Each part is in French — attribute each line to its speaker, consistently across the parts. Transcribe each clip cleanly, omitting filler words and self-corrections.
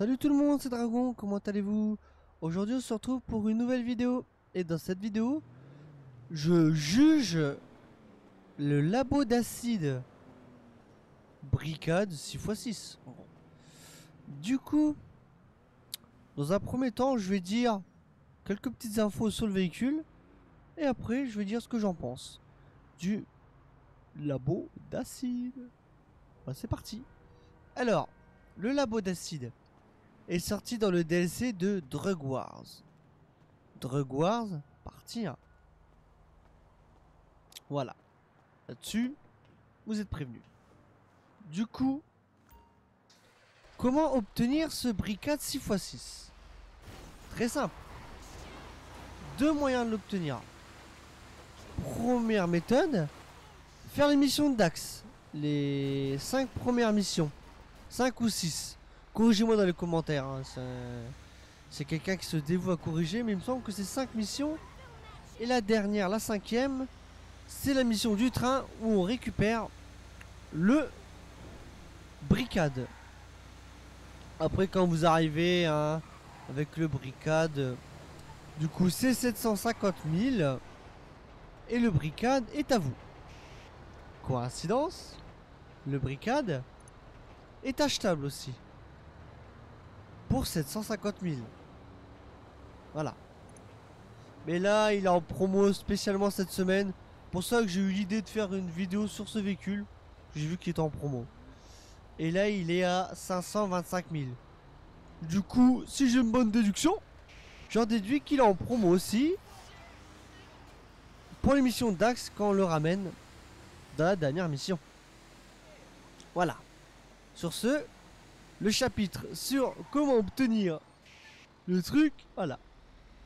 Speaker 1: Salut tout le monde, c'est Dragon, comment allez-vous? Aujourd'hui on se retrouve pour une nouvelle vidéo. Et dans cette vidéo, je juge le labo d'acide Bricade 6x6. Du coup, dans un premier temps, je vais dire quelques petites infos sur le véhicule. Et après, je vais dire ce que j'en pense du labo d'acide. Bah, c'est parti. Alors, le labo d'acide est sorti dans le DLC de Drug Wars. Drug Wars, partie 1. Voilà. Là-dessus, vous êtes prévenus. Du coup, comment obtenir ce bricade 6x6? Très simple. Deux moyens de l'obtenir. Première méthode, faire les missions de Dax. Les 5 premières missions. 5 ou 6. Corrigez-moi dans les commentaires. Hein. C'est quelqu'un qui se dévoue à corriger, mais il me semble que c'est 5 missions. Et la dernière, la 5e, c'est la mission du train où on récupère le bricade. Après, quand vous arrivez hein, avec le bricade, du coup c'est 750 000 et le bricade est à vous. Coïncidence, le bricade est achetable aussi pour 750 000. Voilà. Mais là, il est en promo spécialement cette semaine. Pour ça que j'ai eu l'idée de faire une vidéo sur ce véhicule. J'ai vu qu'il était en promo. Et là, il est à 525 000. Du coup, si j'ai une bonne déduction, j'en déduis qu'il est en promo aussi pour l'émission Dax quand on le ramène dans la dernière mission. Voilà. Sur ce, le chapitre sur comment obtenir le truc, voilà,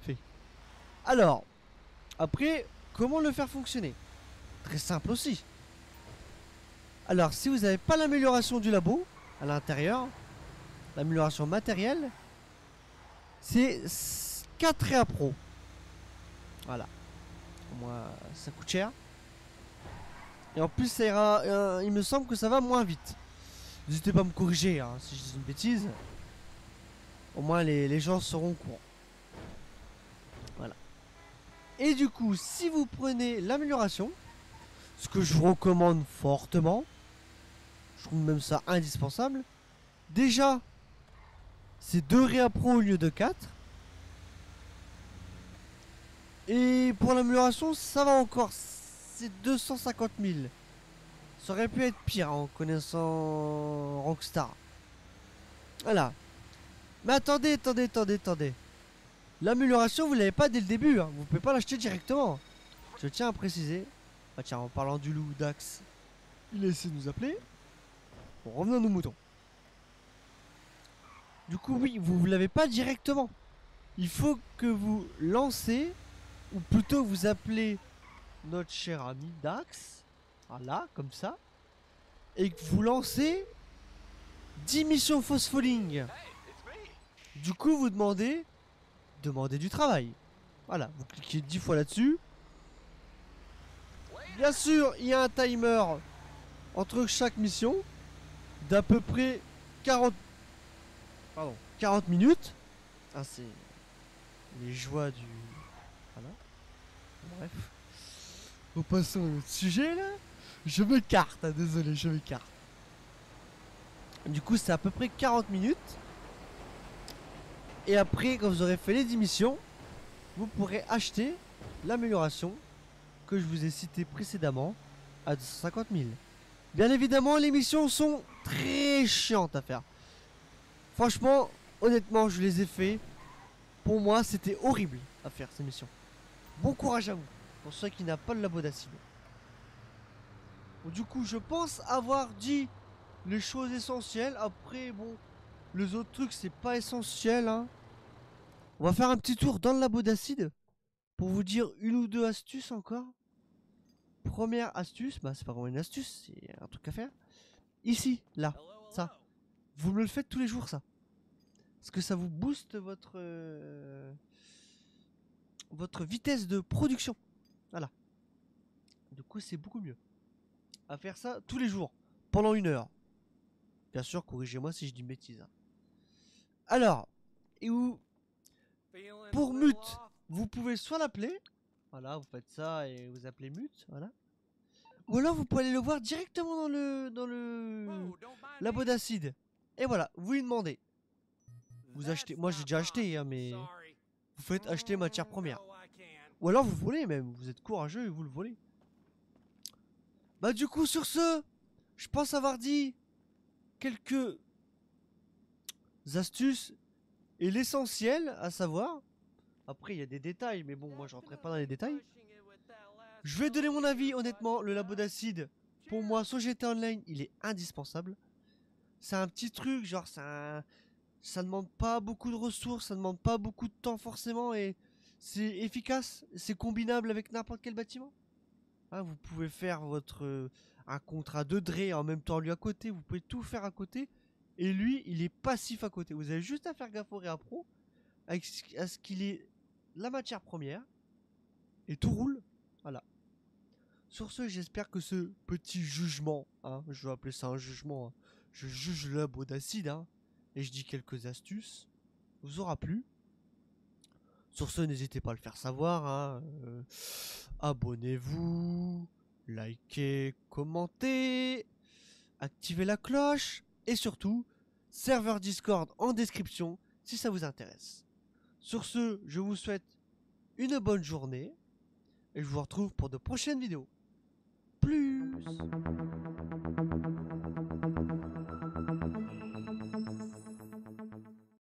Speaker 1: fait. Alors, après, comment le faire fonctionner? Très simple aussi. Alors, si vous n'avez pas l'amélioration du labo à l'intérieur, l'amélioration matérielle, c'est 4 réa pro. Voilà. Moi, ça coûte cher. Et en plus, ça ira, il me semble que ça va moins vite. N'hésitez pas à me corriger hein, si je dis une bêtise. Au moins, les gens seront au courant. Voilà. Et du coup, si vous prenez l'amélioration, ce que je vous recommande fortement, je trouve même ça indispensable. Déjà, c'est 2 réa pro au lieu de 4. Et pour l'amélioration, ça va encore. C'est 250 000. Ça aurait pu être pire en connaissant Rockstar. Voilà. Mais attendez. L'amélioration, vous l'avez pas dès le début. Hein. Vous pouvez pas l'acheter directement. Je tiens à préciser. Ah tiens, en parlant du loup Dax, il a essayé de nous appeler. Bon, revenons à nos moutons. Du coup, oui, vous l'avez pas directement. Il faut que vous lancez, ou plutôt vous appelez notre cher ami Dax. Voilà, comme ça. Et que vous lancez 10 missions phospholing. Du coup, vous demandez du travail. Voilà, vous cliquez 10 fois là-dessus. Bien sûr, il y a un timer entre chaque mission d'à peu près 40 minutes. Ah, c'est les joies du... Voilà. Bref. On passe au sujet là. Je m'écarte, hein, désolé, je m'écarte. Du coup, c'est à peu près 40 minutes. Et après, quand vous aurez fait les 10 missions, vous pourrez acheter l'amélioration que je vous ai citée précédemment à 250 000. Bien évidemment, les missions sont très chiantes à faire. Franchement, honnêtement, je les ai fait. Pour moi, c'était horrible à faire ces missions. Bon courage à vous, pour ceux qui n'ont pas le labo d'acide. Bon, du coup, je pense avoir dit les choses essentielles. Après, bon, les autres trucs, c'est pas essentiel. Hein. On va faire un petit tour dans le labo d'acide pour vous dire une ou deux astuces encore. Première astuce, bah c'est pas vraiment une astuce, c'est un truc à faire. Ici, là, ça. Vous me le faites tous les jours, ça. Parce que ça vous booste votre vitesse de production. Voilà. Du coup, c'est beaucoup mieux. À faire ça tous les jours, pendant 1 heure. Bien sûr, corrigez-moi si je dis une bêtise. Hein. Alors, et où pour Mute, vous pouvez soit l'appeler, voilà, vous faites ça et vous appelez Mute, voilà. Ou alors vous pouvez aller le voir directement dans le labo d'acide. Et voilà, vous lui demandez. Vous achetez, moi j'ai déjà acheté, hein, mais vous faites acheter matière première. Ou alors vous volez même, vous êtes courageux et vous le volez. Bah du coup sur ce, je pense avoir dit quelques astuces et l'essentiel à savoir. Après il y a des détails, mais bon moi je rentrerai pas dans les détails. Je vais donner mon avis honnêtement, le labo d'acide, pour moi sur GTA Online il est indispensable. C'est un petit truc, genre ça demande pas beaucoup de ressources, ça demande pas beaucoup de temps forcément et c'est efficace, c'est combinable avec n'importe quel bâtiment. Hein, vous pouvez faire un contrat de Dre en même temps lui à côté, vous pouvez tout faire à côté et lui il est passif à côté. Vous avez juste à faire gaffe au réappro à ce qu'il ait la matière première et tout roule. Voilà. Sur ce, j'espère que ce petit jugement, hein, je vais appeler ça un jugement, hein, je juge le labo d'acide, hein, et je dis quelques astuces, vous aura plu. Sur ce, n'hésitez pas à le faire savoir, hein, abonnez-vous, likez, commentez, activez la cloche, et surtout, serveur Discord en description si ça vous intéresse. Sur ce, je vous souhaite une bonne journée, et je vous retrouve pour de prochaines vidéos. Plus